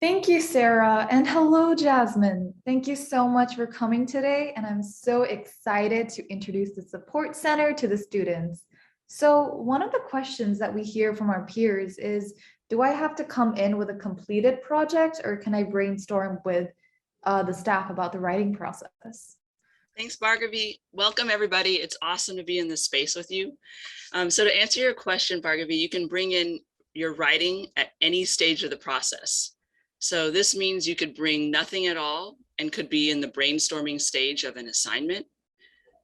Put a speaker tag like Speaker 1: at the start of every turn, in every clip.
Speaker 1: Thank you, Sarah. And hello, Jasmine. Thank you so much for coming today. And I'm so excited to introduce the support center to the students. So one of the questions that we hear from our peers is, do I have to come in with a completed project or can I brainstorm with the staff about the writing process?
Speaker 2: Thanks, Bhargavi. Welcome, everybody. It's awesome to be in this space with you. So to answer your question, Bhargavi, you can bring in your writing at any stage of the process. So this means you could bring nothing at all and could be in the brainstorming stage of an assignment.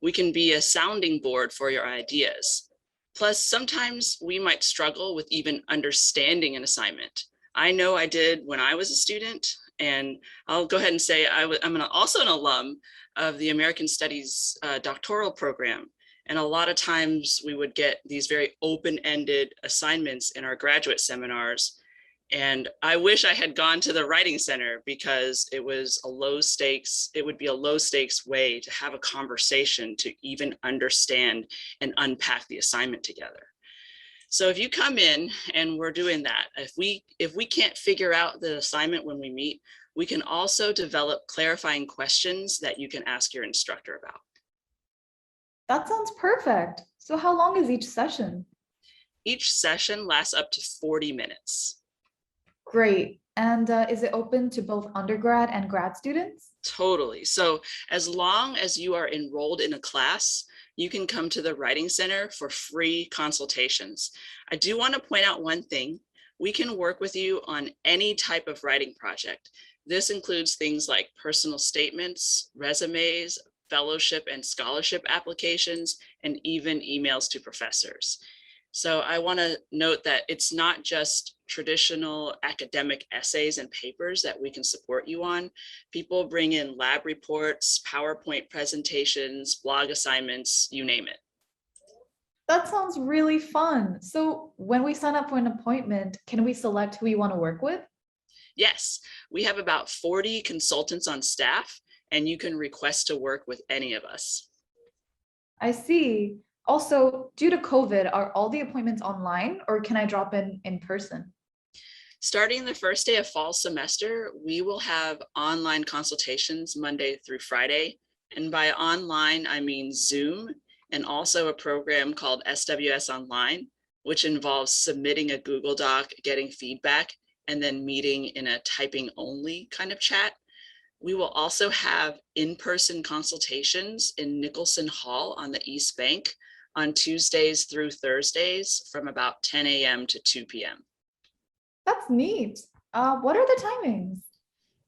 Speaker 2: We can be a sounding board for your ideas. Plus, sometimes we might struggle with even understanding an assignment. I know I did when I was a student, and I'll go ahead and say I'm also an alum of the American Studies doctoral program. And a lot of times we would get these very open-ended assignments in our graduate seminars. And I wish I had gone to the writing center because it was a low stakes, it would be a low stakes way to have a conversation to even understand and unpack the assignment together. So if you come in and we're doing that, if we can't figure out the assignment when we meet, we can also develop clarifying questions that you can ask your instructor about.
Speaker 1: That sounds perfect. So how long is each session?
Speaker 2: Each session lasts up to 40 minutes.
Speaker 1: Great. And is it open to both undergrad and grad students?
Speaker 2: Totally. So as long as you are enrolled in a class, you can come to the Writing Center for free consultations. I do want to point out one thing. We can work with you on any type of writing project. This includes things like personal statements, resumes, fellowship and scholarship applications, and even emails to professors. So I want to note that it's not just traditional academic essays and papers that we can support you on. People bring in lab reports, PowerPoint presentations, blog assignments, you name it.
Speaker 1: That sounds really fun. So when we sign up for an appointment, can we select who we want to work with?
Speaker 2: Yes, we have about 40 consultants on staff, and you can request to work with any of us.
Speaker 1: I see. Also, due to COVID, are all the appointments online or can I drop in person?
Speaker 2: Starting the first day of fall semester, we will have online consultations Monday through Friday. And by online, I mean Zoom, and also a program called SWS Online, which involves submitting a Google Doc, getting feedback, and then meeting in a typing only kind of chat. We will also have in-person consultations in Nicholson Hall on the East Bank on Tuesdays through Thursdays from about 10 a.m. to 2 p.m.
Speaker 1: That's neat. What are the timings?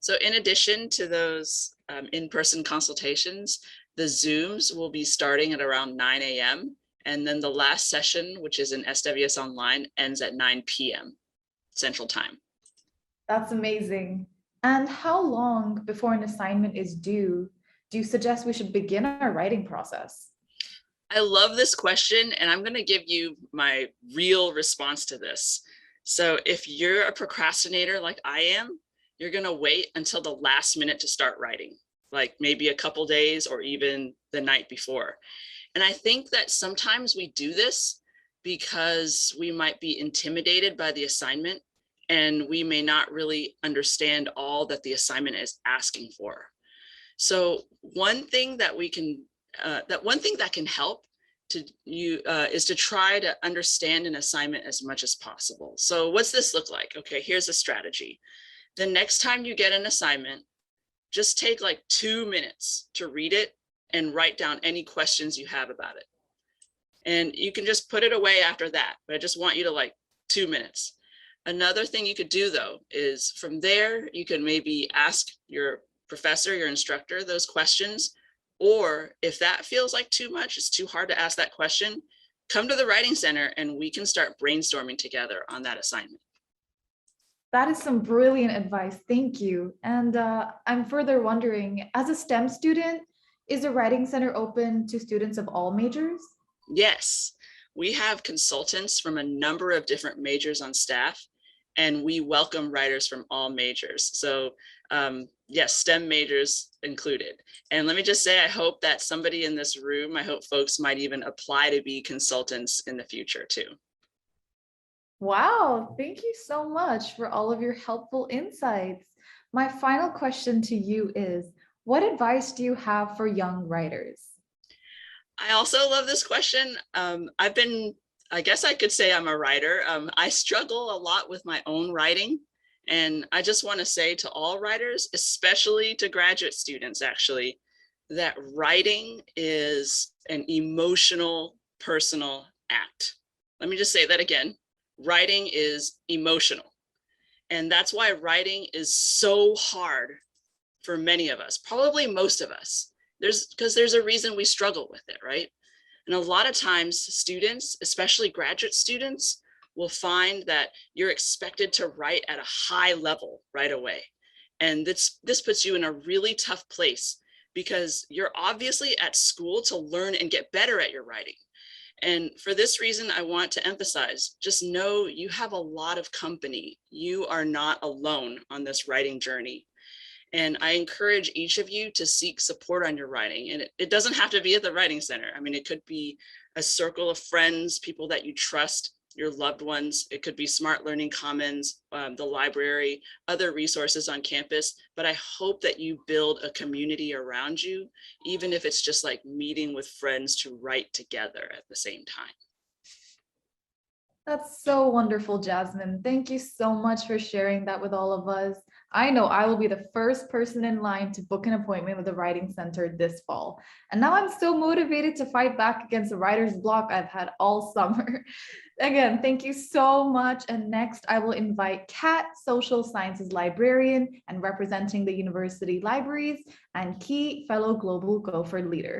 Speaker 2: So in addition to those in-person consultations, the Zooms will be starting at around 9 a.m. And then the last session, which is in SWS Online, ends at 9 p.m. Central Time.
Speaker 1: That's amazing. And how long before an assignment is due do you suggest we should begin our writing process?
Speaker 2: I love this question, and I'm going to give you my real response to this. So if you're a procrastinator like I am, you're going to wait until the last minute to start writing, like maybe a couple days or even the night before. And I think that sometimes we do this because we might be intimidated by the assignment and we may not really understand all that the assignment is asking for. So one thing that can help to you is to try to understand an assignment as much as possible. So what's this look like? Okay, here's a strategy. The next time you get an assignment, just take like 2 minutes to read it and write down any questions you have about it. And you can just put it away after that, but I just want you to like 2 minutes. Another thing you could do though is from there, you can maybe ask your professor, your instructor, those questions. Or if that feels like too much, it's too hard to ask that question, come to the Writing Center and we can start brainstorming together on that assignment.
Speaker 1: That is some brilliant advice. Thank you. And I'm further wondering, as a STEM student, is the Writing Center open to students of all majors?
Speaker 2: Yes, we have consultants from a number of different majors on staff, and we welcome writers from all majors. So yes, STEM majors included. And let me just say, I hope that somebody in this room, I hope folks might even apply to be consultants in the future too.
Speaker 1: Wow, thank you so much for all of your helpful insights. My final question to you is, what advice do you have for young writers?
Speaker 2: I also love this question. I guess I could say I'm a writer. I struggle a lot with my own writing. And I just want to say to all writers, especially to graduate students, actually, that writing is an emotional, personal act. Let me just say that again. Writing is emotional. And that's why writing is so hard for many of us, probably most of us. There's a reason we struggle with it, right? And a lot of times students, especially graduate students, will find that you're expected to write at a high level right away. And this puts you in a really tough place because you're obviously at school to learn and get better at your writing. And for this reason, I want to emphasize, just know you have a lot of company. You are not alone on this writing journey. And I encourage each of you to seek support on your writing. And it doesn't have to be at the writing center. I mean, it could be a circle of friends, people that you trust, your loved ones. It could be Smart Learning Commons, the library, other resources on campus. But I hope that you build a community around you, even if it's just like meeting with friends to write together at the same time.
Speaker 1: That's so wonderful, Jasmine. Thank you so much for sharing that with all of us. I know I will be the first person in line to book an appointment with the Writing Center this fall. And now I'm so motivated to fight back against the writer's block I've had all summer. Again, thank you so much. And next, I will invite Kat, Social Sciences Librarian and representing the university libraries, and Key, fellow Global Gopher leader.